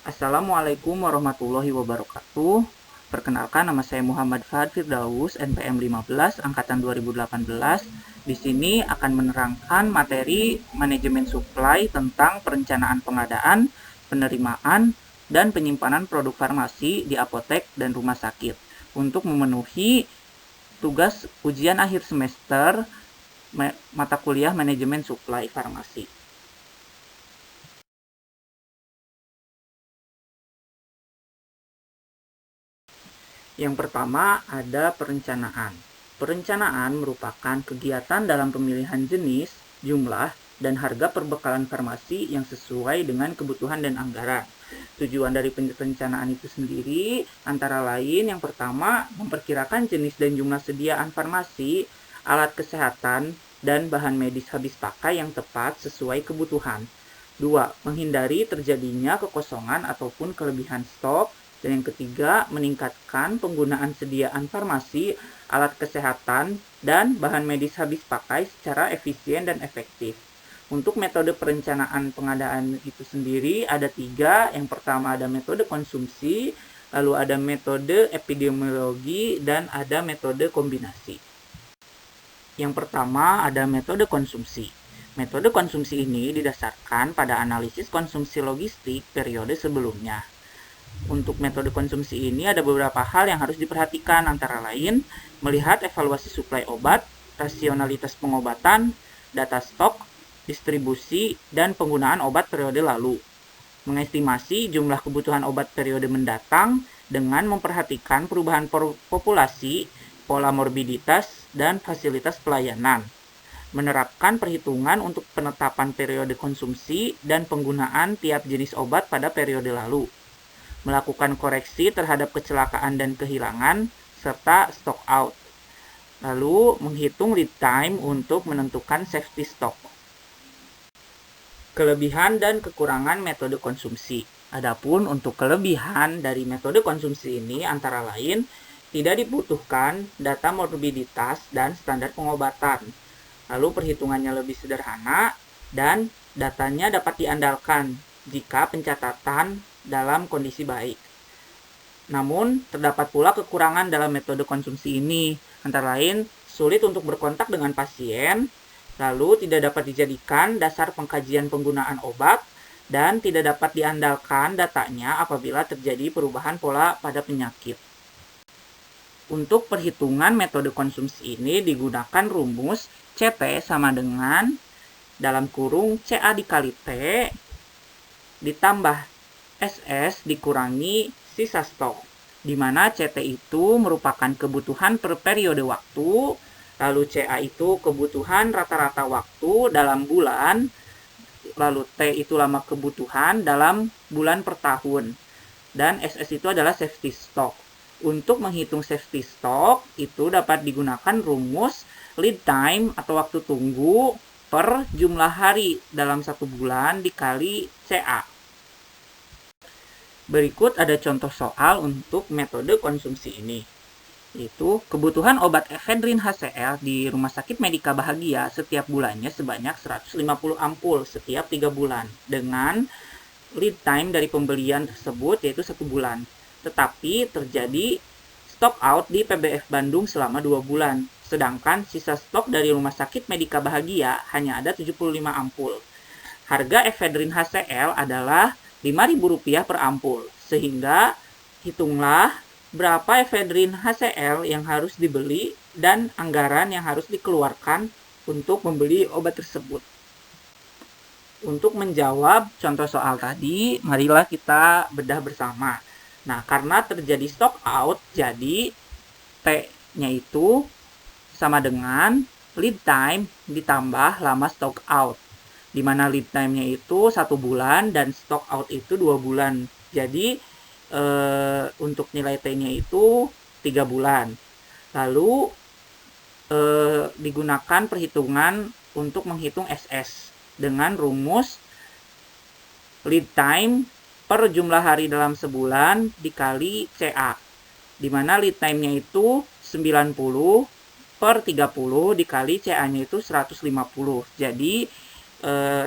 Assalamualaikum warahmatullahi wabarakatuh. Perkenalkan, nama saya Muhammad Fahad Firdaus, NPM 15 angkatan 2018. Di sini akan menerangkan materi manajemen supply tentang perencanaan pengadaan, penerimaan, dan penyimpanan produk farmasi di apotek dan rumah sakit untuk memenuhi tugas ujian akhir semester mata kuliah manajemen supply farmasi. Yang pertama ada perencanaan. Perencanaan merupakan kegiatan dalam pemilihan jenis, jumlah, dan harga perbekalan farmasi yang sesuai dengan kebutuhan dan anggaran. Tujuan dari perencanaan itu sendiri antara lain yang pertama memperkirakan jenis dan jumlah sediaan farmasi, alat kesehatan, dan bahan medis habis pakai yang tepat sesuai kebutuhan. 2. Menghindari terjadinya kekosongan ataupun kelebihan stok. Dan yang ketiga, meningkatkan penggunaan sediaan farmasi, alat kesehatan, dan bahan medis habis pakai secara efisien dan efektif. Untuk metode perencanaan pengadaan itu sendiri ada 3. Yang pertama ada metode konsumsi, lalu ada metode epidemiologi, dan ada metode kombinasi. Yang pertama ada metode konsumsi. Metode konsumsi ini didasarkan pada analisis konsumsi logistik periode sebelumnya. Untuk metode konsumsi ini ada beberapa hal yang harus diperhatikan, antara lain melihat evaluasi suplai obat, rasionalitas pengobatan, data stok, distribusi, dan penggunaan obat periode lalu. Mengestimasi jumlah kebutuhan obat periode mendatang dengan memperhatikan perubahan populasi, pola morbiditas, dan fasilitas pelayanan. Menerapkan perhitungan untuk penetapan periode konsumsi dan penggunaan tiap jenis obat pada periode lalu. Melakukan koreksi terhadap kecelakaan dan kehilangan, serta stock out. Lalu menghitung lead time untuk menentukan safety stock. Kelebihan dan kekurangan metode konsumsi. Adapun untuk kelebihan dari metode konsumsi ini antara lain tidak dibutuhkan data morbiditas dan standar pengobatan. Lalu perhitungannya lebih sederhana dan datanya dapat diandalkan jika pencatatan dalam kondisi baik. Namun, terdapat pula kekurangan dalam metode konsumsi ini, antara lain sulit untuk berkontak dengan pasien, lalu tidak dapat dijadikan dasar pengkajian penggunaan obat, dan tidak dapat diandalkan datanya apabila terjadi perubahan pola pada penyakit. Untuk perhitungan metode konsumsi ini digunakan rumus CT sama dengan dalam kurung CA dikali T ditambah SS dikurangi sisa stok, di mana CT itu merupakan kebutuhan per periode waktu, lalu CA itu kebutuhan rata-rata waktu dalam bulan, lalu T itu lama kebutuhan dalam bulan per tahun, dan SS itu adalah safety stock. Untuk menghitung safety stock itu dapat digunakan rumus lead time atau waktu tunggu per jumlah hari dalam satu bulan dikali CA. Berikut ada contoh soal untuk metode konsumsi ini, yaitu kebutuhan obat efedrin HCl di Rumah Sakit Medika Bahagia setiap bulannya sebanyak 150 ampul setiap 3 bulan dengan lead time dari pembelian tersebut yaitu 1 bulan. Tetapi terjadi stock out di PBF Bandung selama 2 bulan, sedangkan sisa stok dari Rumah Sakit Medika Bahagia hanya ada 75 ampul. Harga efedrin HCl adalah Rp5.000 per ampul, sehingga hitunglah berapa efedrin HCl yang harus dibeli dan anggaran yang harus dikeluarkan untuk membeli obat tersebut. Untuk menjawab contoh soal tadi, marilah kita bedah bersama. Nah, karena terjadi stock out, jadi T-nya itu sama dengan lead time ditambah lama stock out, di mana lead time-nya itu 1 bulan dan stock out itu 2 bulan. Jadi untuk nilai T-nya itu 3 bulan. Lalu digunakan perhitungan untuk menghitung SS dengan rumus lead time per jumlah hari dalam sebulan dikali CA, di mana lead time-nya itu 90 per 30 dikali CA-nya itu 150. Jadi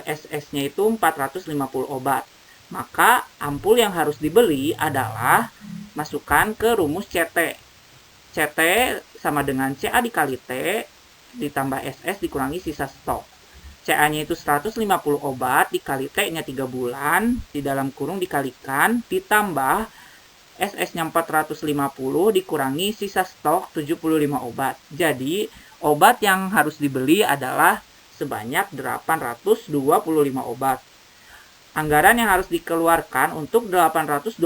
SS-nya itu 450 obat. Maka ampul yang harus dibeli adalah masukkan ke rumus CT. CT sama dengan CA dikali T ditambah SS dikurangi sisa stok. CA-nya itu 150 obat dikali T-nya 3 bulan, di dalam kurung dikalikan, ditambah SS-nya 450 dikurangi sisa stok 75 obat. Jadi, obat yang harus dibeli adalah sebanyak 825 obat. Anggaran yang harus dikeluarkan untuk 825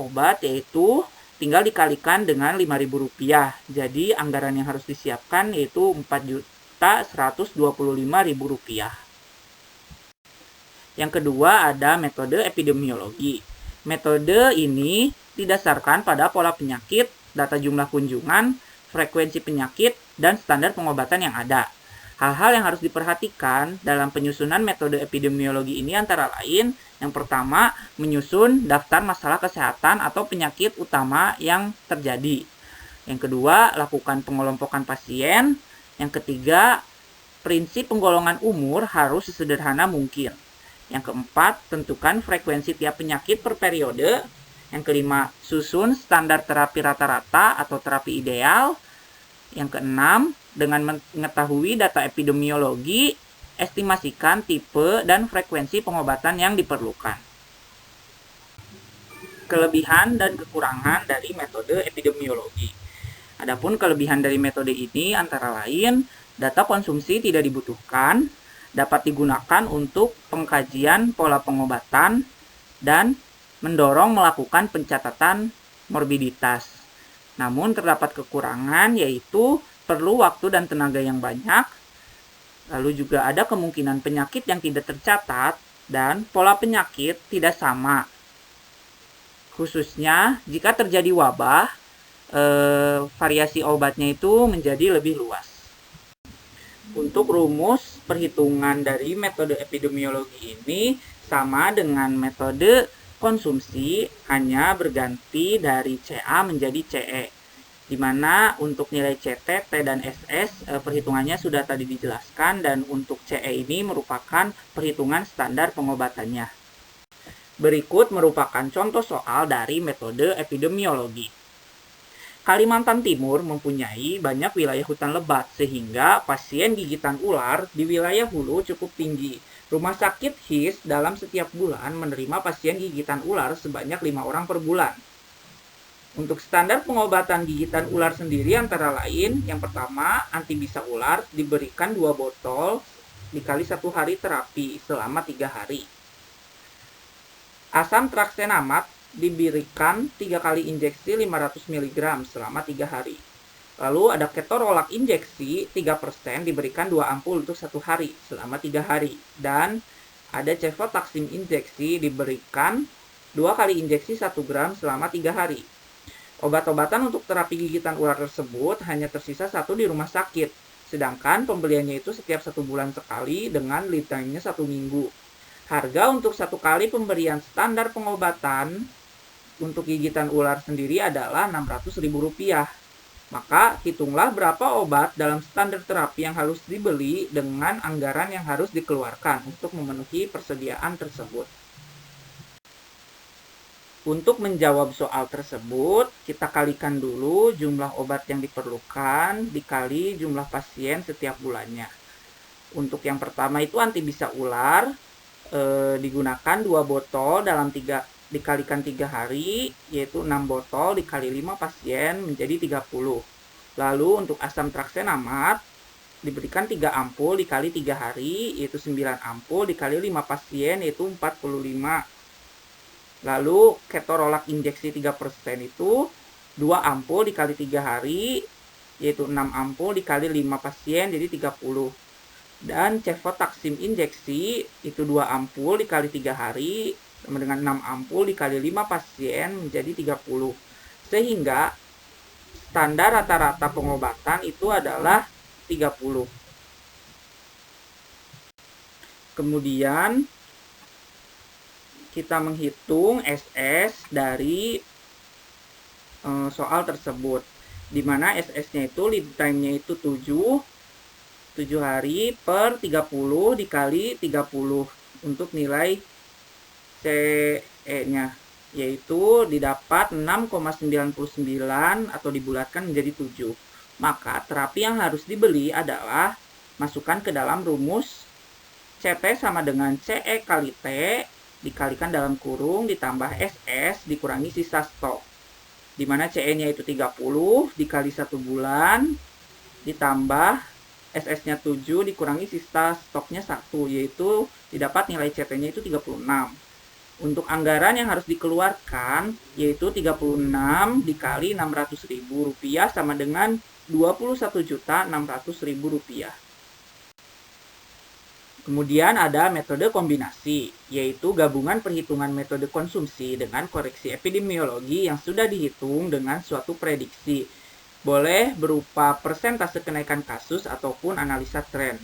obat yaitu tinggal dikalikan dengan Rp5.000. Jadi anggaran yang harus disiapkan yaitu Rp4.125.000. Yang kedua ada metode epidemiologi. Metode ini didasarkan pada pola penyakit, data jumlah kunjungan, frekuensi penyakit, dan standar pengobatan yang ada. Hal-hal yang harus diperhatikan dalam penyusunan metode epidemiologi ini antara lain, yang pertama, menyusun daftar masalah kesehatan atau penyakit utama yang terjadi. Yang kedua, lakukan pengelompokan pasien. Yang ketiga, prinsip penggolongan umur harus sesederhana mungkin. Yang keempat, tentukan frekuensi tiap penyakit per periode. Yang kelima, susun standar terapi rata-rata atau terapi ideal. Yang keenam, dengan mengetahui data epidemiologi, estimasikan tipe dan frekuensi pengobatan yang diperlukan. Kelebihan dan kekurangan dari metode epidemiologi. Adapun kelebihan dari metode ini antara lain, data konsumsi tidak dibutuhkan, dapat digunakan untuk pengkajian pola pengobatan, dan mendorong melakukan pencatatan morbiditas. Namun terdapat kekurangan yaitu perlu waktu dan tenaga yang banyak, lalu juga ada kemungkinan penyakit yang tidak tercatat, dan pola penyakit tidak sama. Khususnya jika terjadi wabah, variasi obatnya itu menjadi lebih luas. Untuk rumus perhitungan dari metode epidemiologi ini sama dengan metode konsumsi, hanya berganti dari CA menjadi CE, di mana untuk nilai CT, T, dan SS perhitungannya sudah tadi dijelaskan, dan untuk CE ini merupakan perhitungan standar pengobatannya. Berikut merupakan contoh soal dari metode epidemiologi. Kalimantan Timur mempunyai banyak wilayah hutan lebat sehingga pasien gigitan ular di wilayah hulu cukup tinggi. Rumah sakit HIS dalam setiap bulan menerima pasien gigitan ular sebanyak 5 orang per bulan. Untuk standar pengobatan gigitan ular sendiri antara lain, yang pertama, antibisa ular diberikan 2 botol dikali 1 hari terapi selama 3 hari. Asam traksenamat diberikan 3 kali injeksi 500 mg selama 3 hari. Lalu ada ketorolak injeksi 3% diberikan 2 ampul untuk 1 hari selama 3 hari. Dan ada cefotaksim injeksi diberikan 2 kali injeksi 1 gram selama 3 hari. Obat-obatan untuk terapi gigitan ular tersebut hanya tersisa 1 di rumah sakit. Sedangkan pembeliannya itu setiap 1 bulan sekali dengan lead time-nya 1 minggu. Harga untuk 1 kali pemberian standar pengobatan untuk gigitan ular sendiri adalah Rp600.000. Maka, hitunglah berapa obat dalam standar terapi yang harus dibeli dengan anggaran yang harus dikeluarkan untuk memenuhi persediaan tersebut. Untuk menjawab soal tersebut, kita kalikan dulu jumlah obat yang diperlukan dikali jumlah pasien setiap bulannya. Untuk yang pertama itu antibisa ular, digunakan 2 botol dalam dikalikan 3 hari, yaitu 6 botol dikali 5 pasien menjadi 30. Lalu untuk asam traksenamat diberikan 3 ampul dikali 3 hari, yaitu 9 ampul dikali 5 pasien, yaitu 45. Lalu ketorolak injeksi 3% itu 2 ampul dikali 3 hari, yaitu 6 ampul dikali 5 pasien, jadi 30. Dan cefotaksim injeksi itu 2 ampul dikali 3 hari, sama dengan 6 ampul dikali 5 pasien menjadi 30. Sehingga standar rata-rata pengobatan itu adalah 30. Kemudian kita menghitung SS dari soal tersebut, di mana SS-nya itu lead time-nya itu 7 hari per 30 dikali 30 untuk nilai CE-nya, yaitu didapat 6,99 atau dibulatkan menjadi 7. Maka terapi yang harus dibeli adalah masukkan ke dalam rumus CT sama dengan CE kali T dikalikan dalam kurung ditambah SS dikurangi sisa stok. Di mana CE-nya itu 30 dikali 1 bulan ditambah SS-nya 7 dikurangi sisa stoknya 1, yaitu didapat nilai CT-nya itu 36. Untuk anggaran yang harus dikeluarkan yaitu 36 dikali Rp600.000 sama dengan Rp21.600.000. Kemudian ada metode kombinasi, yaitu gabungan perhitungan metode konsumsi dengan koreksi epidemiologi yang sudah dihitung dengan suatu prediksi. Boleh berupa persentase kenaikan kasus ataupun analisa tren.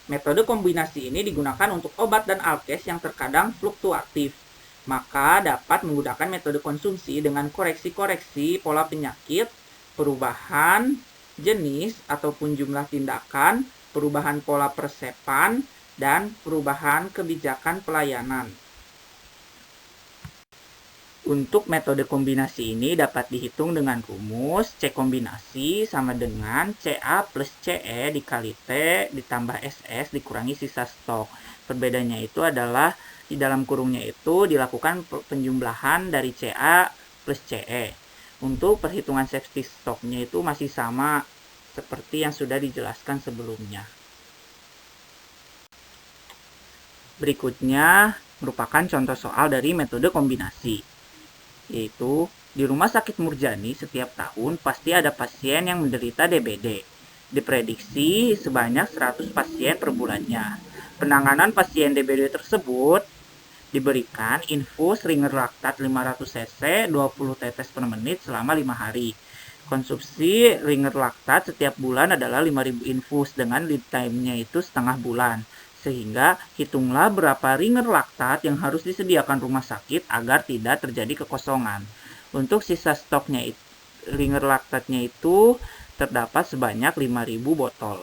Metode kombinasi ini digunakan untuk obat dan alkes yang terkadang fluktuatif. Maka dapat menggunakan metode konsumsi dengan koreksi-koreksi pola penyakit, perubahan jenis ataupun jumlah tindakan, perubahan pola persepan, dan perubahan kebijakan pelayanan. Untuk metode kombinasi ini dapat dihitung dengan rumus C kombinasi sama dengan CA plus CE dikali T ditambah SS dikurangi sisa stok. Perbedaannya itu adalah di dalam kurungnya itu dilakukan penjumlahan dari CA plus CE. Untuk perhitungan safety stoknya itu masih sama seperti yang sudah dijelaskan sebelumnya. Berikutnya merupakan contoh soal dari metode kombinasi, yaitu di Rumah Sakit Murjani setiap tahun pasti ada pasien yang menderita DBD. Diprediksi sebanyak 100 pasien per bulannya. Penanganan pasien DBD tersebut diberikan infus Ringer Lactat 500 cc 20 tetes per menit selama 5 hari. Konsumsi Ringer Lactat setiap bulan adalah 5.000 infus dengan lead time-nya itu setengah bulan. Sehingga hitunglah berapa Ringer Lactat yang harus disediakan rumah sakit agar tidak terjadi kekosongan. Untuk sisa stoknya Ringer Lactatnya itu terdapat sebanyak 5.000 botol.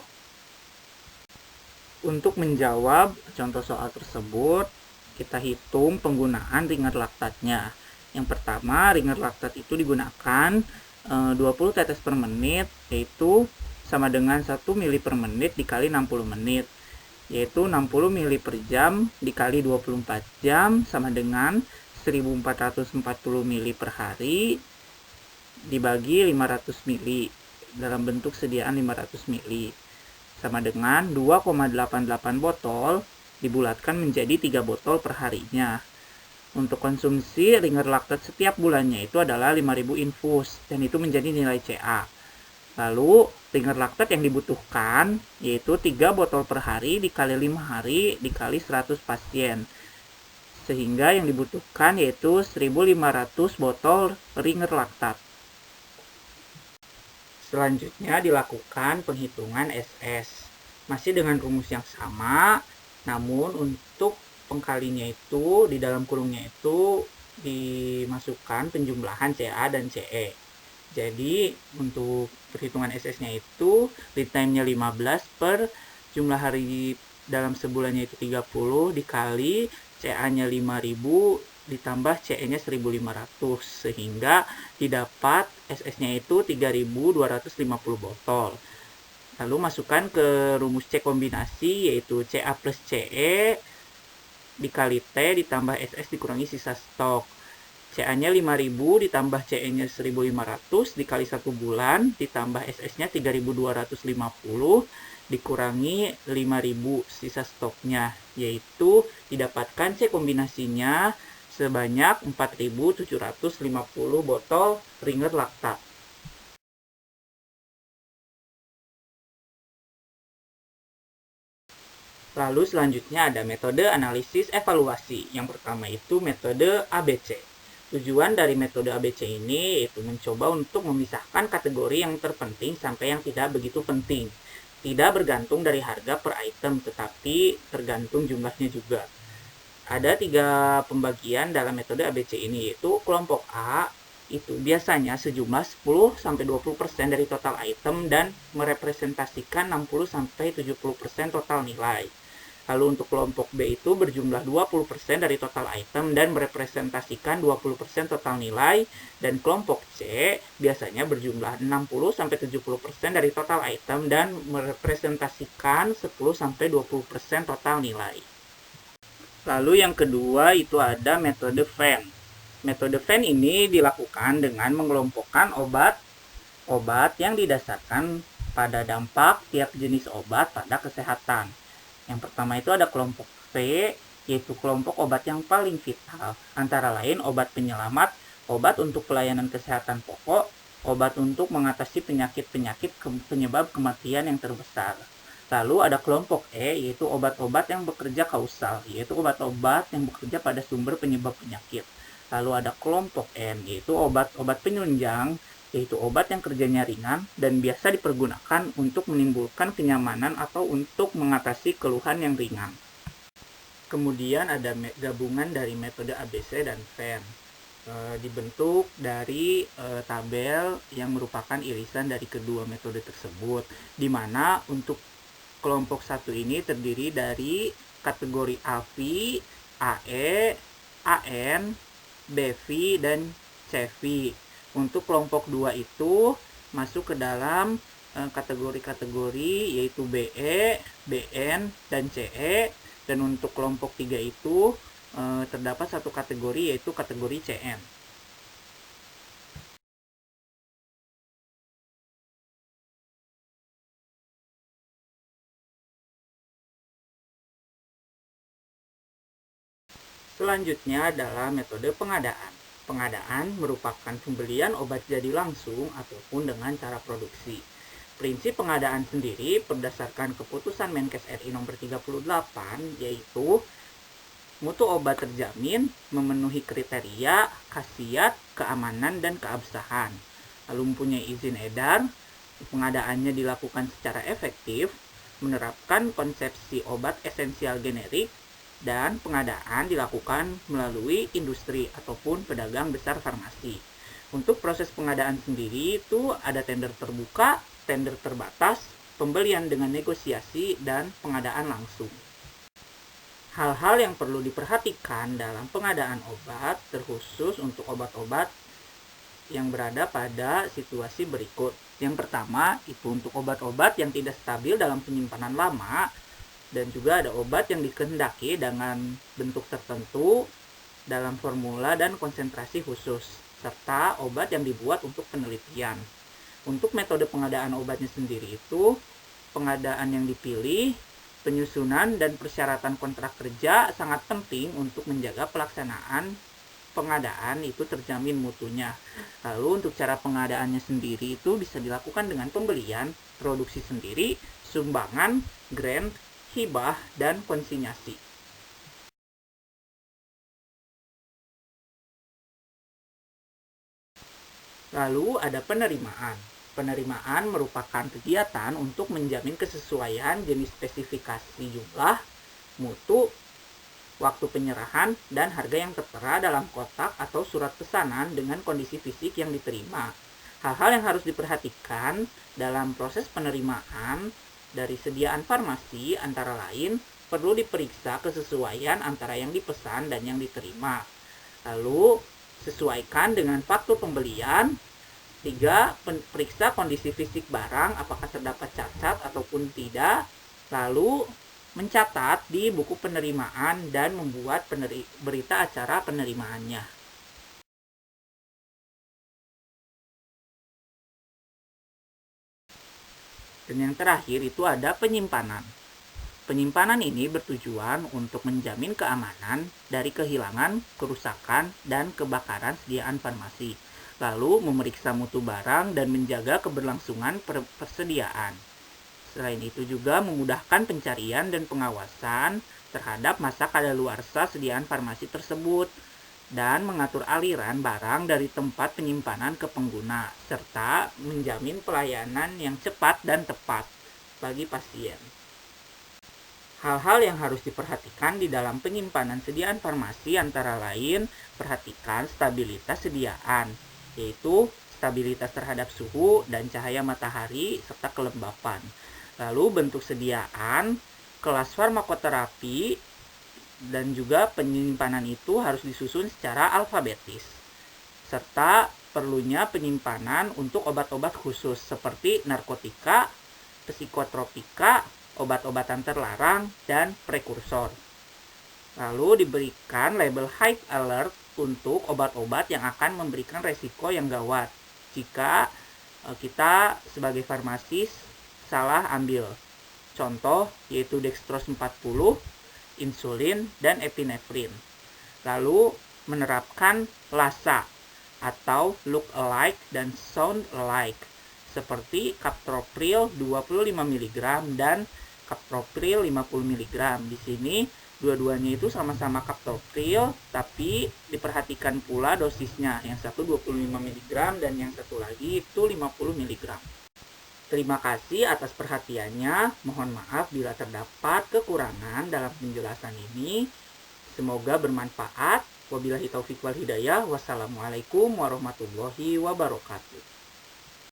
Untuk menjawab contoh soal tersebut, kita hitung penggunaan Ringer Lactatnya. Yang pertama, Ringer Lactat itu digunakan 20 tetes per menit, yaitu sama dengan 1 mili per menit dikali 60 menit. Yaitu 60 mili per jam dikali 24 jam sama dengan 1440 mili per hari dibagi 500 mili dalam bentuk sediaan 500 mili sama dengan 2,88 botol dibulatkan menjadi 3 botol per harinya. Untuk konsumsi Ringer Lactat setiap bulannya itu adalah 5.000 infus dan itu menjadi nilai CA. Lalu Ringer Lactat yang dibutuhkan yaitu 3 botol per hari dikali 5 hari dikali 100 pasien. Sehingga yang dibutuhkan yaitu 1.500 botol Ringer Lactat. Selanjutnya dilakukan penghitungan SS. Masih dengan rumus yang sama, namun untuk pengkalinya itu di dalam kurungnya itu dimasukkan penjumlahan CA dan CE. Jadi untuk perhitungan SS-nya itu lead time-nya 15 per jumlah hari dalam sebulannya itu 30 dikali CA-nya 5.000 ditambah CE-nya 1.500 sehingga didapat SS-nya itu 3.250 botol. Lalu masukkan ke rumus C kombinasi yaitu CA plus CE dikali T ditambah SS dikurangi sisa stok. CA-nya 5.000 ditambah CE-nya 1.500 dikali 1 bulan ditambah SS-nya 3.250 dikurangi 5.000 sisa stoknya, yaitu didapatkan C kombinasinya sebanyak 4.750 botol Ringer Lactat. Lalu selanjutnya ada metode analisis evaluasi. Yang pertama itu metode ABC. Tujuan dari metode ABC ini yaitu mencoba untuk memisahkan kategori yang terpenting sampai yang tidak begitu penting. Tidak bergantung dari harga per item, tetapi tergantung jumlahnya juga. Ada 3 pembagian dalam metode ABC ini, yaitu kelompok A itu biasanya sejumlah 10-20% dari total item dan merepresentasikan 60-70% total nilai. Lalu untuk kelompok B itu berjumlah 20% dari total item dan merepresentasikan 20% total nilai, dan kelompok C biasanya berjumlah 60-70% dari total item dan merepresentasikan 10-20% total nilai. Lalu yang kedua itu ada metode Venn. Metode Venn ini dilakukan dengan mengelompokkan obat yang didasarkan pada dampak tiap jenis obat pada kesehatan. Yang pertama itu ada kelompok V, yaitu kelompok obat yang paling vital, antara lain obat penyelamat, obat untuk pelayanan kesehatan pokok, obat untuk mengatasi penyakit-penyakit penyebab kematian yang terbesar. Lalu ada kelompok E, yaitu obat-obat yang bekerja kausal, yaitu obat-obat yang bekerja pada sumber penyebab penyakit. Lalu ada kelompok N, yaitu obat-obat penunjang, yaitu obat yang kerjanya ringan dan biasa dipergunakan untuk menimbulkan kenyamanan atau untuk mengatasi keluhan yang ringan. Kemudian ada gabungan dari metode ABC dan Venn. Dibentuk dari tabel yang merupakan irisan dari kedua metode tersebut, di mana untuk kelompok 1 ini terdiri dari kategori AV, AE, AN, BV, dan CV. Untuk kelompok 2 itu masuk ke dalam kategori-kategori yaitu BE, BN, dan CE. Dan untuk kelompok 3 itu terdapat satu kategori yaitu kategori CN. Selanjutnya adalah metode pengadaan. Pengadaan merupakan pembelian obat jadi langsung ataupun dengan cara produksi. Prinsip pengadaan sendiri berdasarkan keputusan Menkes RI nomor 38, yaitu mutu obat terjamin, memenuhi kriteria, khasiat, keamanan, dan keabsahan. Lalu mempunyai izin edar, pengadaannya dilakukan secara efektif, menerapkan konsepsi obat esensial generik, dan pengadaan dilakukan melalui industri ataupun pedagang besar farmasi. Untuk proses pengadaan sendiri itu ada tender terbuka, tender terbatas, pembelian dengan negosiasi, dan pengadaan langsung. Hal-hal yang perlu diperhatikan dalam pengadaan obat terkhusus untuk obat-obat yang berada pada situasi berikut. Yang pertama itu untuk obat-obat yang tidak stabil dalam penyimpanan lama, dan juga ada obat yang dikehendaki dengan bentuk tertentu dalam formula dan konsentrasi khusus, serta obat yang dibuat untuk penelitian. Untuk metode pengadaan obatnya sendiri itu, pengadaan yang dipilih, penyusunan dan persyaratan kontrak kerja sangat penting untuk menjaga pelaksanaan pengadaan itu terjamin mutunya. Lalu untuk cara pengadaannya sendiri itu bisa dilakukan dengan pembelian, produksi sendiri, sumbangan, grant, hibah, dan konsinyasi. Lalu ada penerimaan. Penerimaan merupakan kegiatan untuk menjamin kesesuaian jenis spesifikasi jumlah, mutu, waktu penyerahan, dan harga yang tertera dalam kotak atau surat pesanan dengan kondisi fisik yang diterima. Hal-hal yang harus diperhatikan dalam proses penerimaan dari sediaan farmasi antara lain perlu diperiksa kesesuaian antara yang dipesan dan yang diterima. Lalu sesuaikan dengan faktur pembelian. 3. Periksa kondisi fisik barang apakah terdapat cacat ataupun tidak. Lalu mencatat di buku penerimaan dan membuat berita acara penerimaannya. Dan yang terakhir itu ada penyimpanan. Penyimpanan ini bertujuan untuk menjamin keamanan dari kehilangan, kerusakan, dan kebakaran sediaan farmasi. Lalu memeriksa mutu barang dan menjaga keberlangsungan persediaan. Selain itu juga memudahkan pencarian dan pengawasan terhadap masa kadaluarsa sediaan farmasi tersebut, dan mengatur aliran barang dari tempat penyimpanan ke pengguna, serta menjamin pelayanan yang cepat dan tepat bagi pasien. Hal-hal yang harus diperhatikan di dalam penyimpanan sediaan farmasi antara lain, perhatikan stabilitas sediaan, yaitu stabilitas terhadap suhu dan cahaya matahari serta kelembapan. Lalu bentuk sediaan, kelas farmakoterapi dan juga penyimpanan itu harus disusun secara alfabetis. Serta perlunya penyimpanan untuk obat-obat khusus seperti narkotika, psikotropika, obat-obatan terlarang, dan prekursor. Lalu diberikan label high alert untuk obat-obat yang akan memberikan resiko yang gawat jika kita sebagai farmasis salah ambil. Contoh yaitu dextrose 40, insulin, dan epinefrin. Lalu menerapkan LASA atau look alike dan sound alike seperti captopril 25 mg dan captopril 50 mg. Di sini dua-duanya itu sama-sama captopril, tapi diperhatikan pula dosisnya. Yang satu 25 mg dan yang satu lagi itu 50 mg. Terima kasih atas perhatiannya. Mohon maaf bila terdapat kekurangan dalam penjelasan ini. Semoga bermanfaat. Wabillahi taufiq wal hidayah. Wassalamualaikum warahmatullahi wabarakatuh.